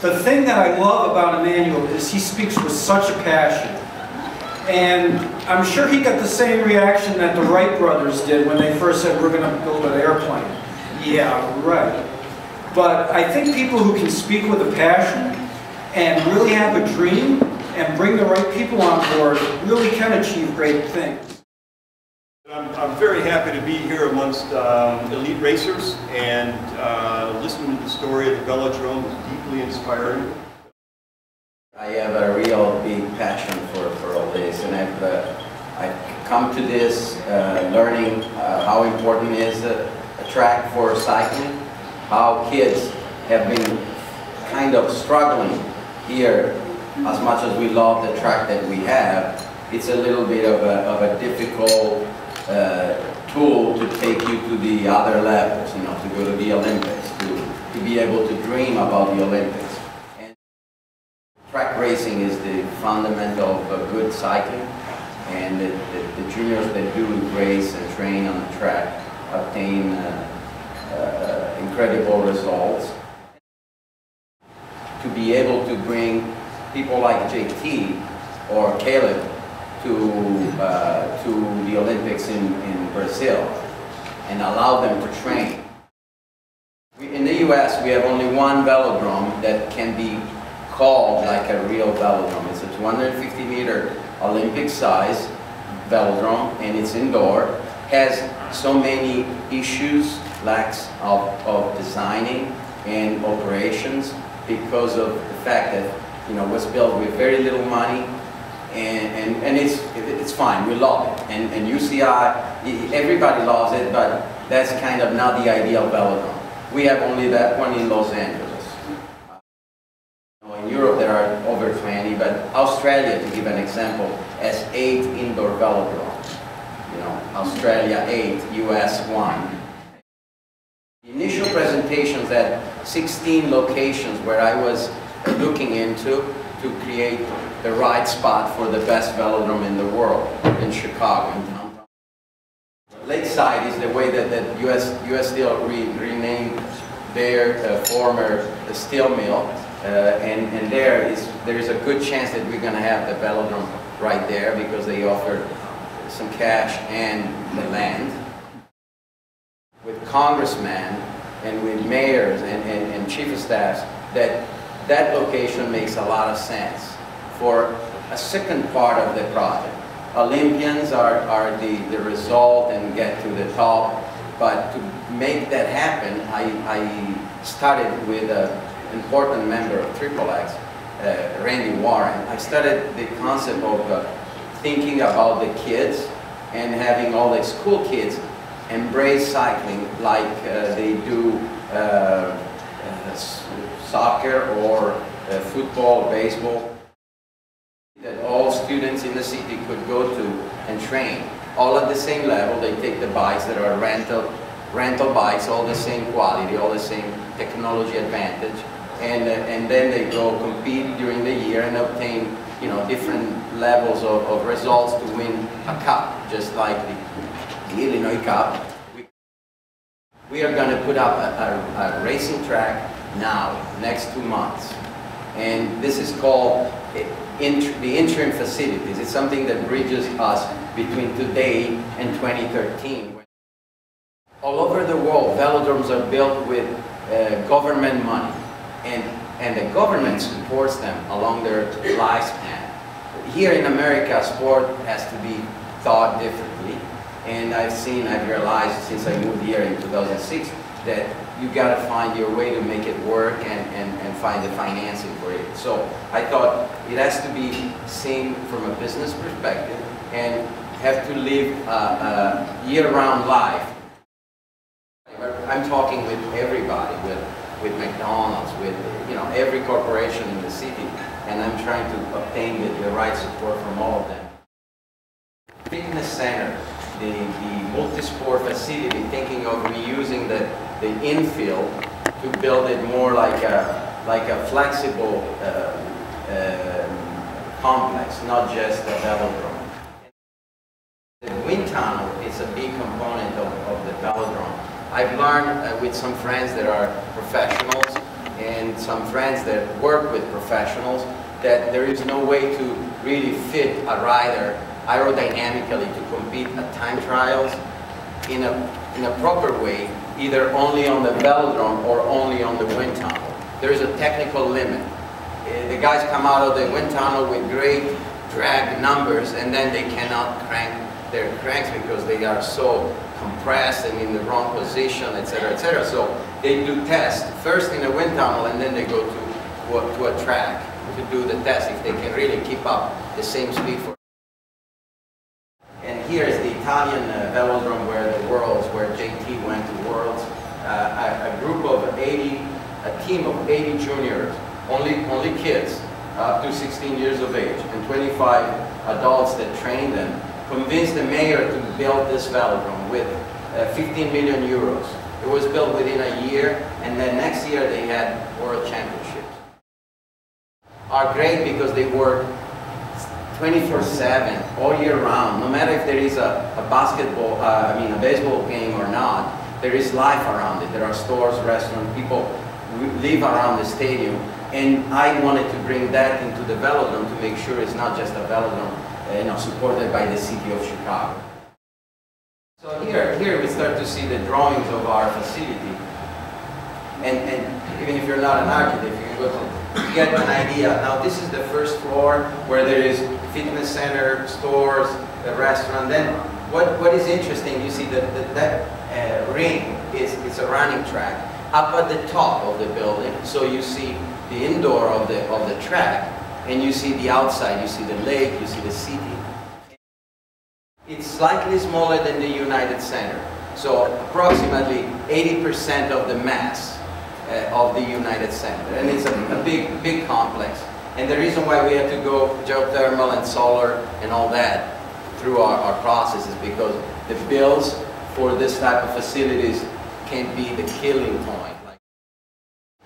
The thing that I love about Emmanuel is he speaks with such a passion. And I'm sure he got the same reaction that the Wright brothers did when they first said, we're going to build an airplane. Yeah, right. But I think people who can speak with a passion and really have a dream and bring the right people on board really can achieve great things. I'm very happy to be here amongst elite racers, and listening to the story of the velodrome is deeply inspiring. I have a real big passion for all this, and I've come to this learning how important is a track for cycling, how kids have been kind of struggling here. As much as we love the track that we have, it's a little bit of a difficult tool to take you to the other levels, you know, to go to the Olympics, to be able to dream about the Olympics. And track racing is the fundamental of good cycling, and the juniors that do race and train on the track obtain incredible results. To be able to bring people like JT or Caleb to the Olympics in Brazil and allow them to train. In the US, we have only one velodrome that can be called like a real velodrome. It's a 250-meter Olympic-size velodrome, and it's indoor. Has so many issues, lacks of designing and operations because of the fact that, you know, was built with very little money, and it's fine. We love it, and UCI, everybody loves it, but that's kind of not the ideal velodrome. We have only that one in Los Angeles. In Europe there are over 20, but Australia, to give an example, has 8 indoor velodromes. You know, Australia 8, US 1. The initial presentations had 16 locations where I was looking into to create the right spot for the best velodrome in the world, in Chicago, in downtown. Lakeside is the way that US Steel renamed their former steel mill, and there is a good chance that we're going to have the velodrome right there because they offered some cash and the land. With congressmen and with mayors and chief of staffs, that location makes a lot of sense for a second part of the project. Olympians are the result and get to the top, but to make that happen, I started with an important member of XXX, Randy Warren. I started the concept of thinking about the kids and having all the school kids embrace cycling like they do soccer or football, baseball, that all students in the city could go to and train. All at the same level. They take the bikes that are rental bikes, all the same quality, all the same technology advantage, and then they go compete during the year and obtain, you know, different levels of results to win a cup, just like the Illinois Cup. We are going to put up a racing track now, next 2 months, and this is called the interim facilities. It's something that bridges us between today and 2013. All over the world, velodromes are built with government money, and the government supports them along their lifespan. Here in America, sport has to be thought differently, and I've realized since I moved here in 2006 that you got to find your way to make it work and find the financing for it. So I thought it has to be seen from a business perspective and have to live a year-round life. I'm talking with everybody, with McDonald's, with, you know, every corporation in the city, and I'm trying to obtain the right support from all of them. Fitness center, the multi-sport facility, thinking of reusing the infield to build it more like a flexible complex, not just a velodrome. The wind tunnel is a big component of the velodrome. I've learned with some friends that are professionals, and with some friends that work with professionals that there is no way to really fit a rider aerodynamically to compete at time trials in a proper way, either only on the velodrome or only on the wind tunnel. There is a technical limit. The guys come out of the wind tunnel with great drag numbers, and then they cannot crank their cranks because they are so compressed and in the wrong position, etc., etc. So they do tests first in a wind tunnel, and then they go to a track to do the test if they can really keep up the same speed. And here is the Italian velodrome where JT went to Worlds. A team of 80 juniors, only kids up to 16 years of age, and 25 adults that trained them, convinced the mayor to build this velodrome with 15 million euros. It was built within a year, and then next year they had World Championships. Are great because they work 24/7, all year round. No matter if there is a baseball game or not, there is life around it. There are stores, restaurants, people live around the stadium. And I wanted to bring that into the velodrome to make sure it's not just a velodrome supported by the city of Chicago. So here we start to see the drawings of our facility. And even if you're not an architect, you can go to get an idea. Now this is the first floor where there is fitness center, stores, a restaurant. Then what is interesting, you see that ring is a running track up at the top of the building. So you see the indoor of the track, and you see the outside, you see the lake, you see the city. It's slightly smaller than the United Center. So approximately 80% of the mass of the United Center. And it's a big complex. And the reason why we had to go geothermal and solar and all that through our process is because the bills for this type of facilities can be the killing point. Like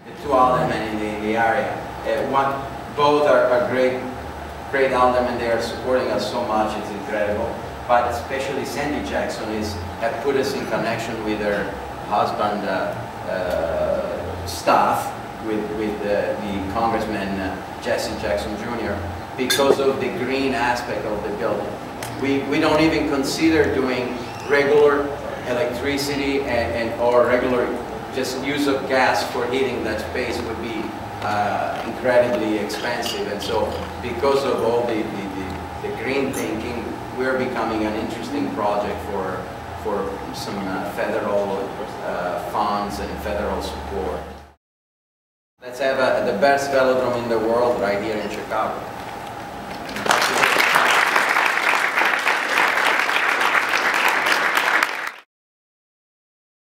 the two aldermen in the area, both are great aldermen. They are supporting us so much, it's incredible. But especially Sandy Jackson have put us in connection with her husband staff, with the Congressman Jesse Jackson Jr. because of the green aspect of the building. We don't even consider doing regular electricity or regular just use of gas for heating that space would be incredibly expensive. And so because of all the green thinking, we're becoming an interesting project for some federal funds and federal support. Let's have the best velodrome in the world right here in Chicago.